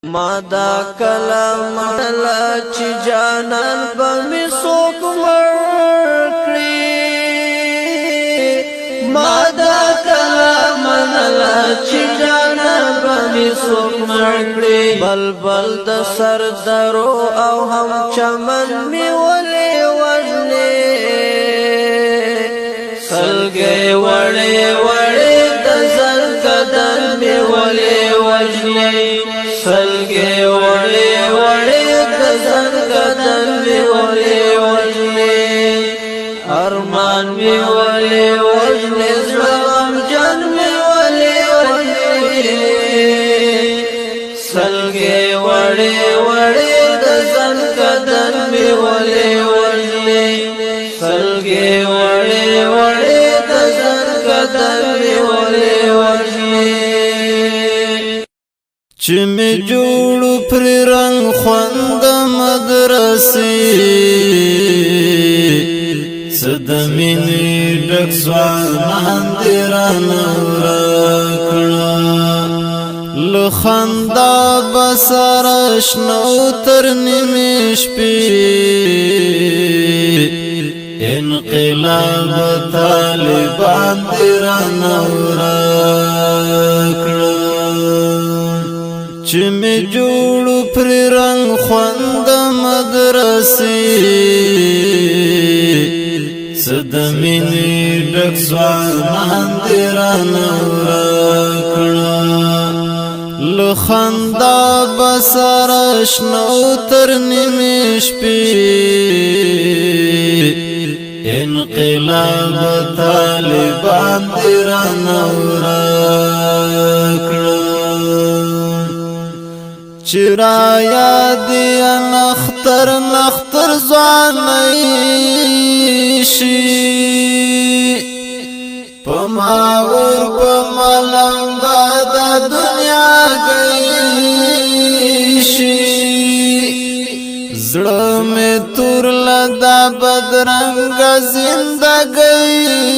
ما دا کلام لا چې جانان بمی سوک ورکړي ما دا کلام لا چې جانان بمی سوک ورکړي بلبل د سر درو او هم چمن می ولې وژنې سلګې وړې وړې د زل قدم می ولې وژنې سلګې وړې وړې د زل قدم می ولې وژنې ارمان می ولې وژنې زړه جن می ولې وژنې سلګې وړې وړې د زل قدم می ولې وژنې سلګې وړې وړې د زل قدم می ولې وژنې چې می جوړ پر رنگ خوند مدرسې صد مینې ډک ځوانان دې رانه ورکړه له خندا به سر شنو تر نیمې شپې انقلاب طالبان دې رانه ورکړه چې می جوړ پر رنگ خوند مدرسې صد مینې ډک ځوانان دې رانه ورکړه له خندا به سر شنو تر نیمې شپې انقلاب طالبان دې رانه ورکړه چرایا دی نختر نختر ځواني شي پماور پملنګ د دنیا گئی شي زړه مې تور لدا بدرنګ زندګي